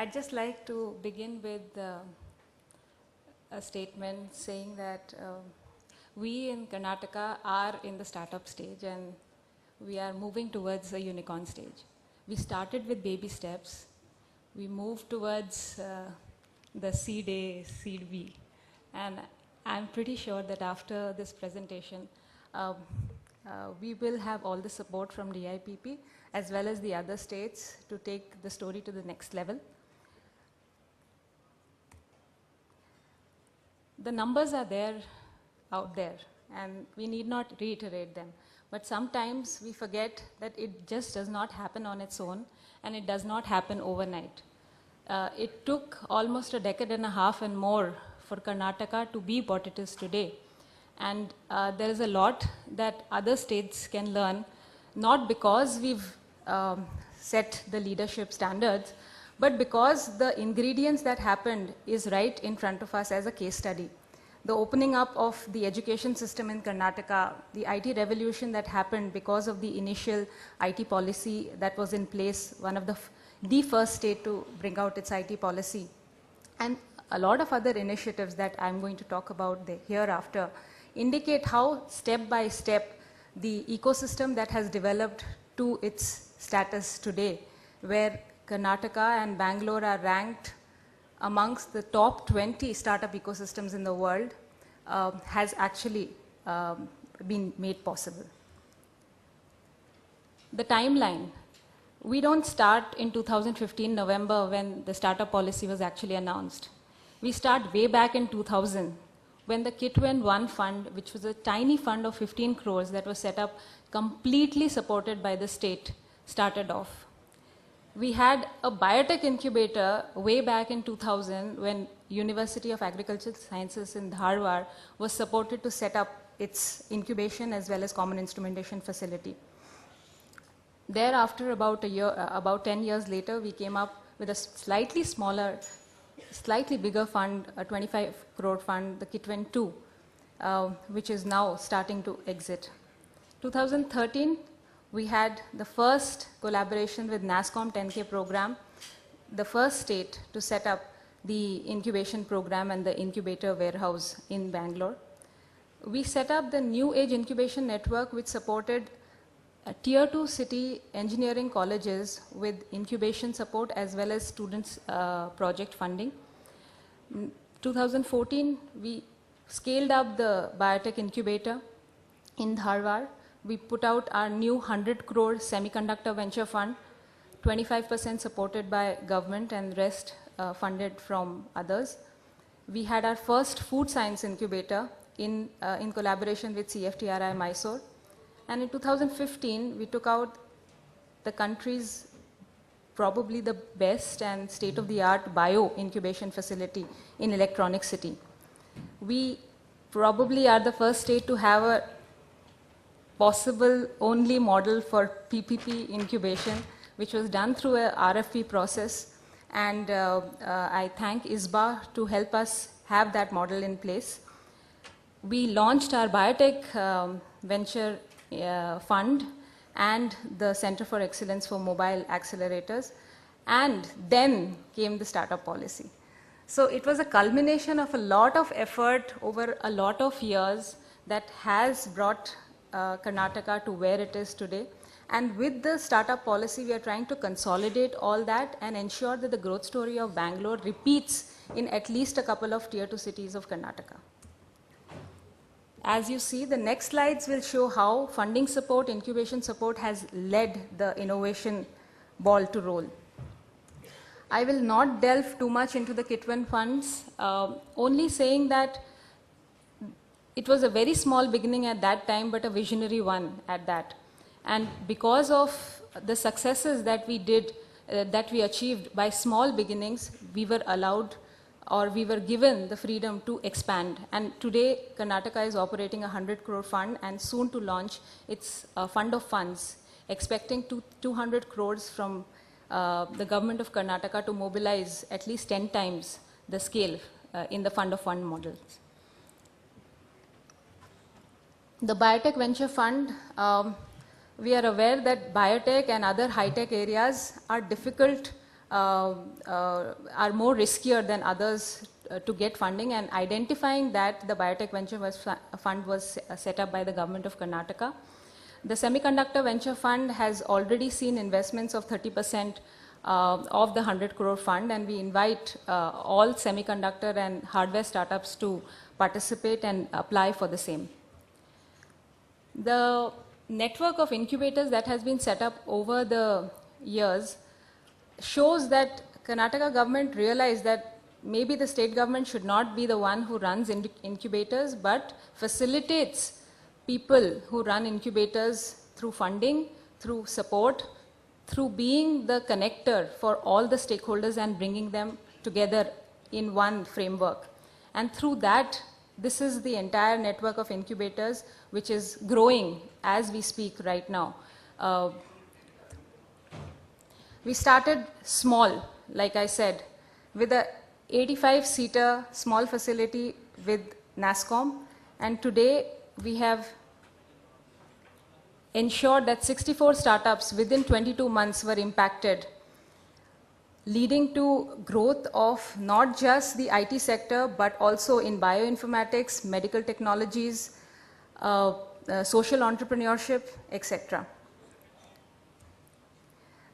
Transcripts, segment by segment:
I'd just like to begin with a statement saying that we in Karnataka are in the startup stage and we are moving towards a unicorn stage. We started with baby steps. We moved towards the seed A, seed B. And I'm pretty sure that after this presentation, we will have all the support from DIPP as well as the other states to take the story to the next level. The numbers are there, out there, and we need not reiterate them. But sometimes we forget that it just does not happen on its own, and it does not happen overnight. It took almost a decade and a half and more for Karnataka to be what it is today. And there is a lot that other states can learn, not because we've set the leadership standards, but because the ingredients that happened is right in front of us as a case study. The opening up of the education system in Karnataka, the IT revolution that happened because of the initial IT policy that was in place, one of the first state to bring out its IT policy, and a lot of other initiatives that I'm going to talk about hereafter, indicate how step by step the ecosystem that has developed to its status today, where Karnataka and Bangalore are ranked amongst the top 20 startup ecosystems in the world, has actually been made possible. The timeline. We don't start in 2015 November when the startup policy was actually announced. We start way back in 2000 when the KITWEN 1 fund, which was a tiny fund of 15 crores that was set up completely supported by the state, started off. We had a biotech incubator way back in 2000 when University of Agricultural Sciences in Dharwad was supported to set up its incubation as well as common instrumentation facility. Thereafter, about 10 years later, we came up with a slightly smaller, slightly bigger fund, a 25 crore fund, the KITWEN 2, which is now starting to exit. 2013, we had the first collaboration with NASSCOM 10K program, the first state to set up the incubation program and the incubator warehouse in Bangalore. We set up the New Age Incubation Network, which supported Tier 2 city engineering colleges with incubation support as well as students' project funding. 2014, we scaled up the biotech incubator in Dharwad. We put out our new 100 crore semiconductor venture fund, 25% supported by government and rest funded from others. We had our first food science incubator in collaboration with CFTRI Mysore. And in 2015, we took out the country's probably the best and state-of-the-art bio incubation facility in Electronic City. We probably are the first state to have a possible only model for PPP incubation, which was done through a RFP process. And I thank ISBA to help us have that model in place. We launched our biotech venture fund and the Center for Excellence for Mobile Accelerators, and then came the startup policy. So it was a culmination of a lot of effort over a lot of years that has brought Karnataka to where it is today. And with the startup policy, we are trying to consolidate all that and ensure that the growth story of Bangalore repeats in at least a couple of Tier 2 cities of Karnataka. As you see, the next slides will show how funding support, incubation support has led the innovation ball to roll. I will not delve too much into the KITWEN funds, only saying that it was a very small beginning at that time, but a visionary one at that. And because of the successes that we did, that we achieved by small beginnings, we were allowed or we were given the freedom to expand. And today, Karnataka is operating a 100 crore fund and soon to launch its fund of funds, expecting 200 crores from the government of Karnataka to mobilize at least 10 times the scale in the fund of fund models. The Biotech Venture Fund, we are aware that biotech and other high-tech areas are difficult are more riskier than others to get funding, and identifying that, the Biotech Venture Fund was set up by the government of Karnataka. The Semiconductor Venture Fund has already seen investments of 30% of the 100 crore fund, and we invite all semiconductor and hardware startups to participate and apply for the same. The network of incubators that has been set up over the years shows that Karnataka government realized that maybe the state government should not be the one who runs incubators, but facilitates people who run incubators through funding, through support, through being the connector for all the stakeholders and bringing them together in one framework. And through that, this is the entire network of incubators which is growing as we speak right now. We started small, like I said, with a 85-seater small facility with NASSCOM, and today we have ensured that 64 startups within 22 months were impacted, leading to growth of not just the IT sector, but also in bioinformatics, medical technologies, social entrepreneurship, etc.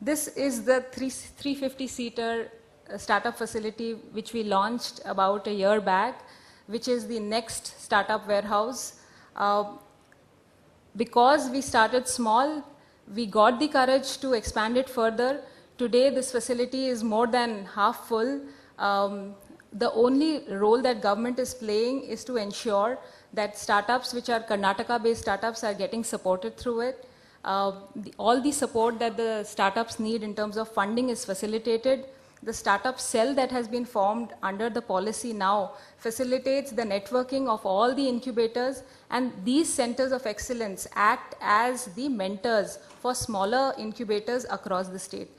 This is the 350-seater startup facility which we launched about a year back, which is the next startup warehouse. Because we started small, we got the courage to expand it further. Today, this facility is more than half full. The only role that government is playing is to ensure that startups which are Karnataka-based startups are getting supported through it. All the support that the startups need in terms of funding is facilitated. The startup cell that has been formed under the policy now facilitates the networking of all the incubators, and these centers of excellence act as the mentors for smaller incubators across the state.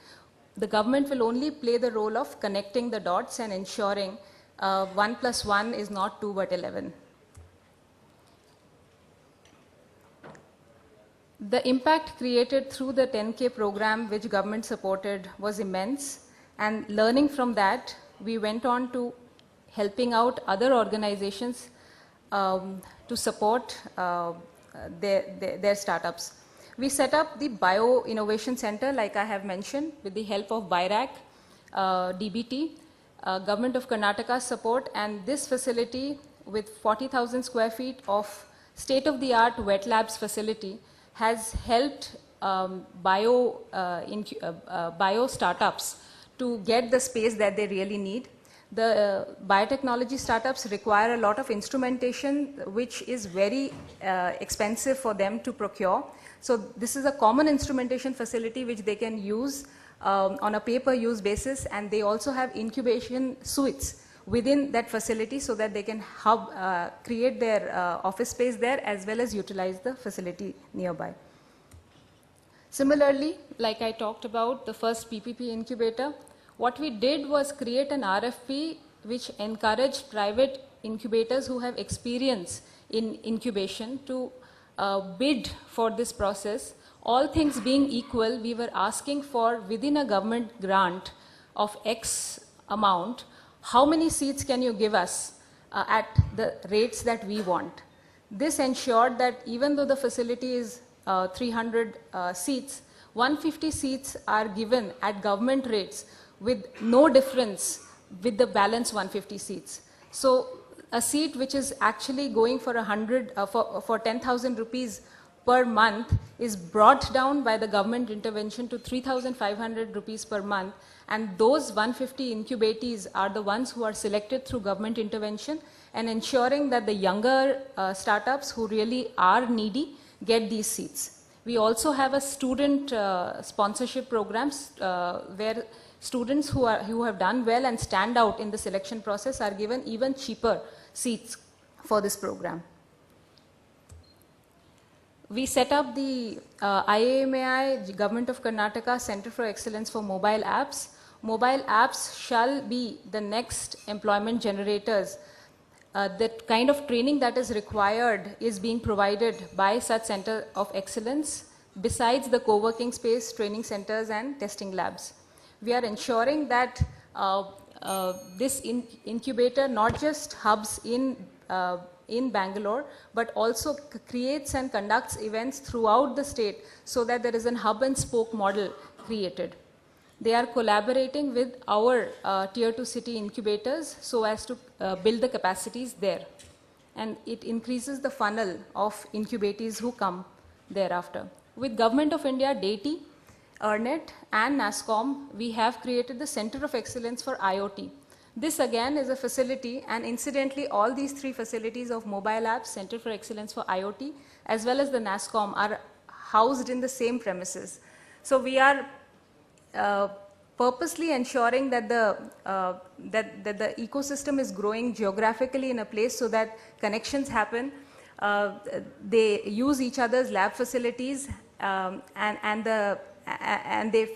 The government will only play the role of connecting the dots and ensuring 1 + 1 is not 2 but 11. The impact created through the 10K program, which government supported, was immense. And learning from that, we went on to helping out other organizations to support their startups. We set up the Bio Innovation Center, like I have mentioned, with the help of BIRAC, DBT, Government of Karnataka support, and this facility with 40,000 square feet of state-of-the-art wet labs facility has helped bio startups to get the space that they really need. The biotechnology startups require a lot of instrumentation, which is very expensive for them to procure. So this is a common instrumentation facility which they can use on a pay-per-use basis, and they also have incubation suites within that facility so that they can create their office space there as well as utilize the facility nearby. Similarly, like I talked about the first PPP incubator, what we did was create an RFP which encouraged private incubators who have experience in incubation to bid for this process. All things being equal, we were asking for, within a government grant of X amount, how many seats can you give us at the rates that we want. This ensured that even though the facility is 300 seats, 150 seats are given at government rates with no difference with the balance 150 seats. So a seat which is actually going for 10,000 rupees per month is brought down by the government intervention to 3,500 rupees per month, and those 150 incubatees are the ones who are selected through government intervention and ensuring that the younger startups who really are needy get these seats. We also have a student sponsorship programs where students who have done well and stand out in the selection process are given even cheaper seats for this program. We set up the IAMAI, Government of Karnataka Center for Excellence for Mobile Apps. Mobile apps shall be the next employment generators. The kind of training that is required is being provided by such center of excellence, besides the co-working space, training centers and testing labs. we are ensuring that this incubator not just hubs in Bangalore, but also creates and conducts events throughout the state so that there is a hub and spoke model created. They are collaborating with our tier 2 city incubators so as to build the capacities there. And it increases the funnel of incubatees who come thereafter. With Government of India, DATE, EARNET and NASSCOM, we have created the Center of Excellence for IoT. This again is a facility, and incidentally all these three facilities of mobile apps, Center for Excellence for IoT, as well as the NASSCOM are housed in the same premises. So we are purposely ensuring that the ecosystem is growing geographically in a place so that connections happen. They use each other's lab facilities and they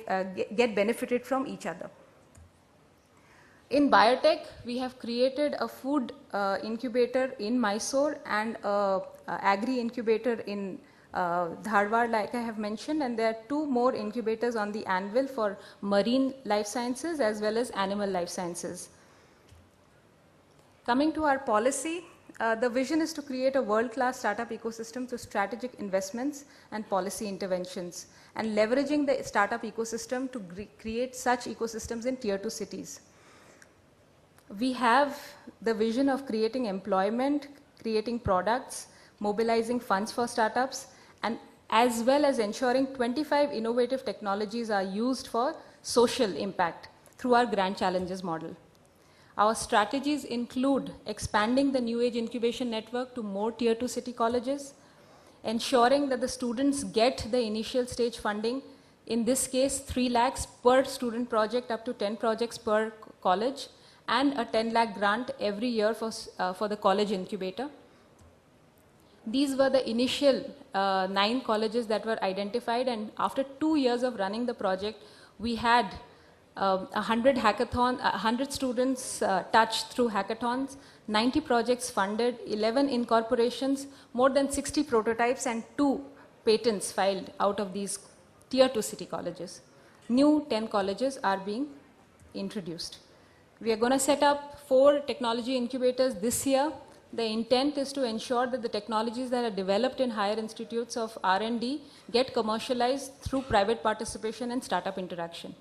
get benefited from each other. In biotech, we have created a food incubator in Mysore and an agri incubator in Dharwad, like I have mentioned, and there are 2 more incubators on the anvil for marine life sciences as well as animal life sciences. Coming to our policy, the vision is to create a world-class startup ecosystem through strategic investments and policy interventions, and leveraging the startup ecosystem to create such ecosystems in tier 2 cities. We have the vision of creating employment, creating products, mobilizing funds for startups, and as well as ensuring 25 innovative technologies are used for social impact through our Grand Challenges model. Our strategies include expanding the New Age Incubation Network to more tier 2 city colleges, ensuring that the students get the initial stage funding, in this case 3 lakhs per student project up to 10 projects per college, and a 10 lakh grant every year for the college incubator. These were the initial 9 colleges that were identified, and after 2 years of running the project, we had 100 students touched through hackathons, 90 projects funded, 11 incorporations, more than 60 prototypes, and 2 patents filed out of these tier 2 city colleges. New 10 colleges are being introduced. We are going to set up 4 technology incubators this year. The intent is to ensure that the technologies that are developed in higher institutes of R&D get commercialized through private participation and startup interaction.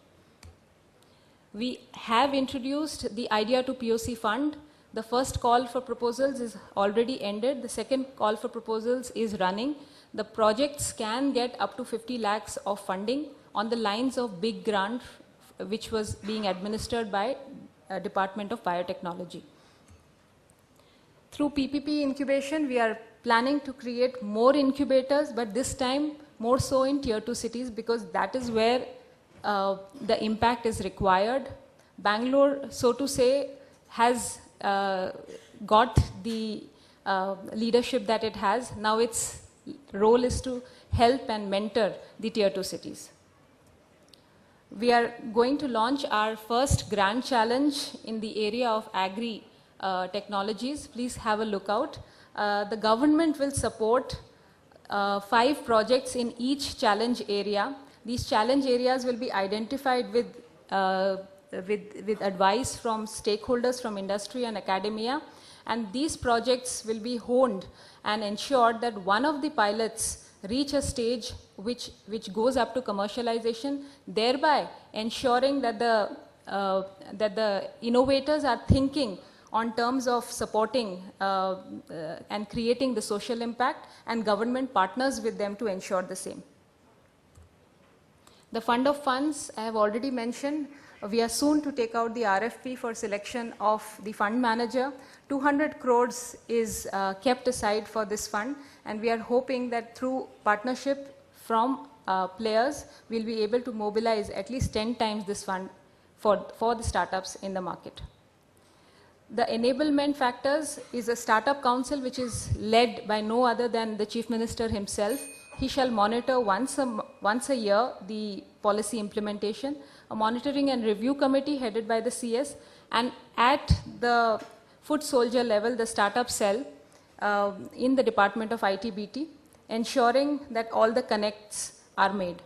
We have introduced the Idea to POC fund. The first call for proposals is already ended. The second call for proposals is running. The projects can get up to 50 lakhs of funding on the lines of big grant, which was being administered by Department of Biotechnology. Through PPP incubation, we are planning to create more incubators, but this time more so in tier 2 cities, because that is where the impact is required. Bangalore, so to say, has got the leadership that it has. Now its role is to help and mentor the tier 2 cities. We are going to launch our first grand challenge in the area of agri technologies. Please have a look out. The government will support 5 projects in each challenge area. These challenge areas will be identified with advice from stakeholders from industry and academia, and these projects will be honed and ensured that one of the pilots reach a stage which goes up to commercialization, thereby ensuring that the innovators are thinking on terms of supporting and creating the social impact, and government partners with them to ensure the same. The fund of funds, I have already mentioned. We are soon to take out the RFP for selection of the fund manager. 200 crores is kept aside for this fund, and we are hoping that through partnership from players, we'll be able to mobilize at least 10 times this fund for the startups in the market. The enablement factors is a startup council which is led by no other than the Chief Minister himself. He shall monitor once a year the policy implementation, a monitoring and review committee headed by the CS, and at the foot soldier level, the startup cell in the Department of IT/BT, ensuring that all the connects are made.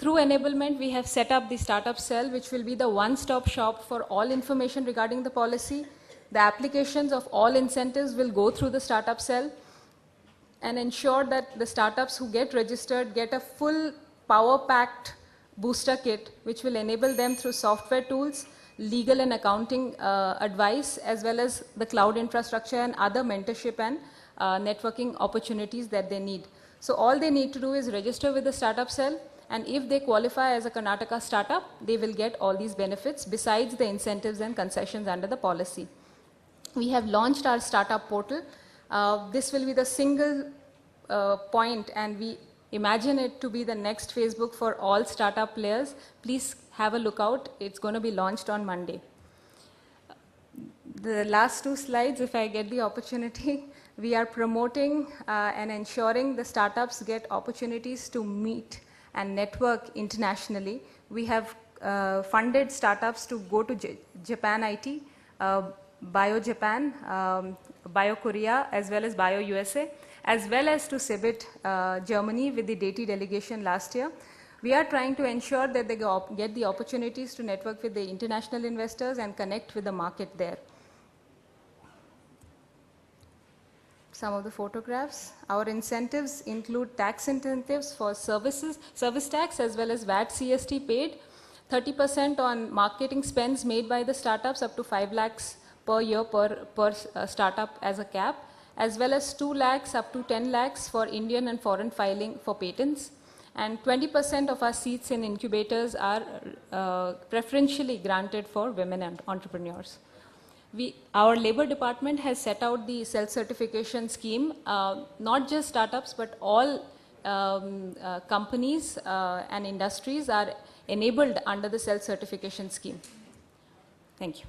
Through enablement, we have set up the startup cell, which will be the one-stop shop for all information regarding the policy. The applications of all incentives will go through the startup cell and ensure that the startups who get registered get a full power-packed booster kit, which will enable them through software tools, legal and accounting advice, as well as the cloud infrastructure and other mentorship and networking opportunities that they need. So all they need to do is register with the startup cell, and if they qualify as a Karnataka startup, they will get all these benefits besides the incentives and concessions under the policy. We have launched our startup portal. This will be the single point, and we imagine it to be the next Facebook for all startup players. Please have a look out. It's going to be launched on Monday. The last two slides, if I get the opportunity, we are promoting and ensuring the startups get opportunities to meet and network internationally. We have funded startups to go to Japan IT, Bio Japan, Bio Korea, as well as Bio USA, as well as to CeBIT Germany with the DATI delegation last year. We are trying to ensure that they get the opportunities to network with the international investors and connect with the market there. Some of the photographs. Our incentives include tax incentives for service tax as well as VAT CST paid, 30% on marketing spends made by the startups up to 5 lakhs per year per startup as a cap, as well as 2 lakhs up to 10 lakhs for Indian and foreign filing for patents. And 20% of our seats in incubators are preferentially granted for women and entrepreneurs. Our labor department has set out the self-certification scheme, not just startups, but all companies and industries are enabled under the self-certification scheme. Thank you.